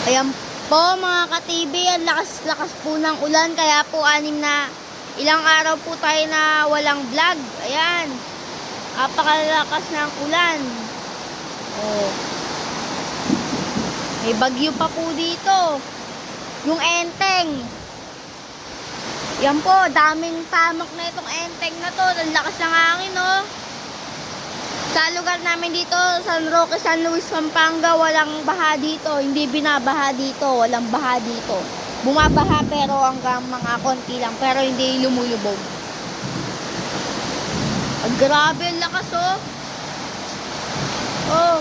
Ayan po mga ka-TV, ang lakas-lakas po ng ulan, kaya po ilang araw po tayo na walang vlog. Ayan, napakalakas ng ulan. Oh. May bagyo pa po dito. Yung Enteng. Yan po, daming pamak na itong Enteng na to. Ang lakas ng hangin, oh. Sa lugar namin dito, San Roque, San Luis, Pampanga, walang baha dito. Hindi binabaha dito, walang baha dito. Bumabaha pero hanggang mga konti lang, pero hindi lumulubog. Grabe ang lakas, oh. Oh.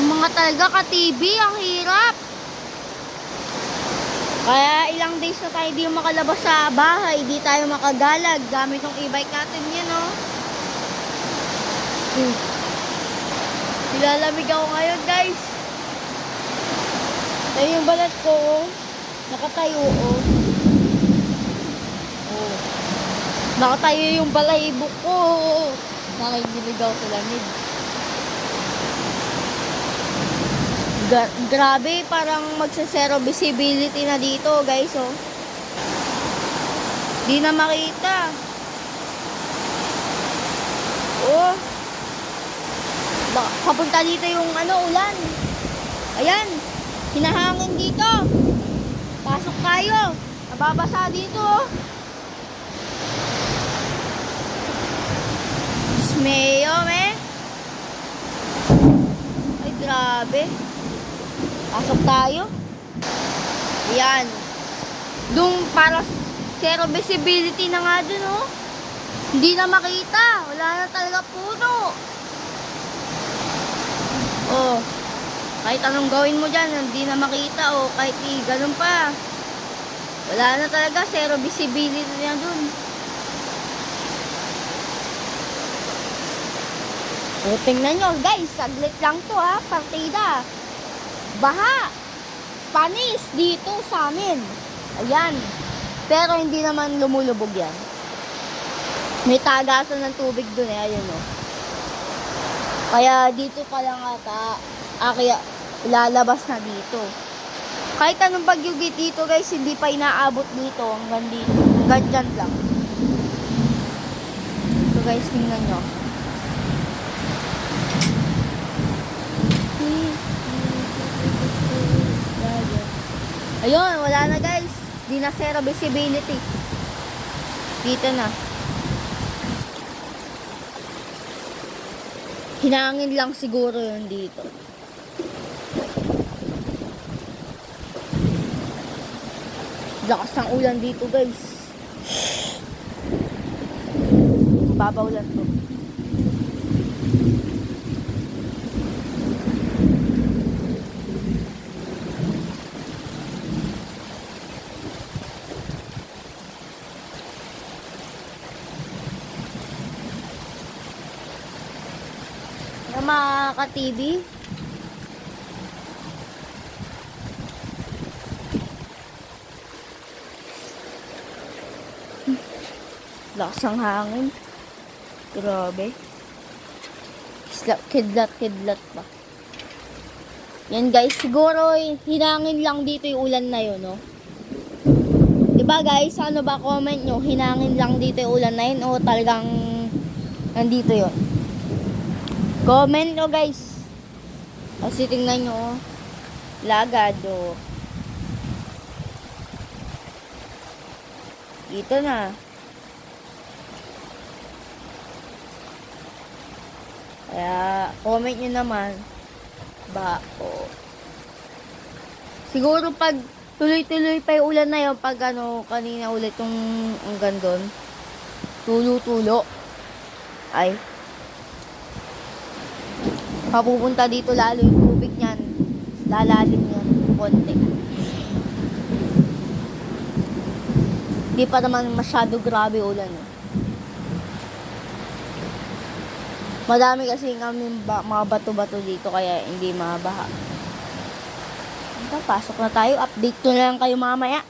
Yung mga talaga ka-TV, ang hirap. Kaya ilang days na tayo di makalabas sa bahay, di tayo makagalag gamit ng e-bike natin yan, oh. Nilalamig ako ngayon, guys. Tayo yung balat ko, oh. Nakatayo, oh. Oh. Nakatayo yung balahibo ko, oh. Nakikinig ako sa lamig. Grabe, parang magsa-zero visibility na dito, guys, oh. Di na makita. Oh. Papunta dito yung ulan. Ayan, hinahangin dito. Pasok tayo. Nababasa dito, oh. Dismayo, me. Ay, grabe. Pasok tayo. Ayan. Doon para zero visibility na nga dun, oh. Hindi na makita. Wala na talaga puno. Oh. Kahit anong gawin mo dyan, hindi na makita, oh. Kahit ganun pa. Wala na talaga. Zero visibility na dun. So, tingnan nyo, guys. Saglit lang to, ha. Partida. Baha, panis dito sa amin. Ayan. Pero hindi naman lumulubog yan. May tagasan ng tubig dun, eh. Ayun, oh. Kaya dito pa lang ata, kaya lalabas na dito. Kahit anong bagyo dito, guys, hindi pa inaabot dito hanggang dito. Hanggang dyan lang. So, guys, tingnan nyo. Ayun, wala na, guys. Di na zero visibility. Dito na. Hinangin lang siguro yun dito. Lakas ng ulan dito, guys. Babaw lang to. Mga ka-TV, lakas ang hangin. Grabe. Kidlat pa. Yan, guys, siguro hinangin lang dito yung ulan na yun, no? Diba, guys, ano ba comment nyo? Hinangin lang dito yung ulan na yun o talagang nandito yun? Comment nyo, guys. Kasi tingnan nyo, lagado. Dito na. Kaya, comment nyo naman. Siguro pag tuloy-tuloy pa yung ulan na yun, pag kanina ulit yung hanggang doon, tulo-tulo. Ay. Mapupunta dito lalo yung tubig niyan. Lalalim yan. Konti. Hindi pa naman masyado grabe ulan. Madami kasi mga bato-bato dito kaya hindi mabaha. Pasok na tayo. Update ko na lang kayo mamaya.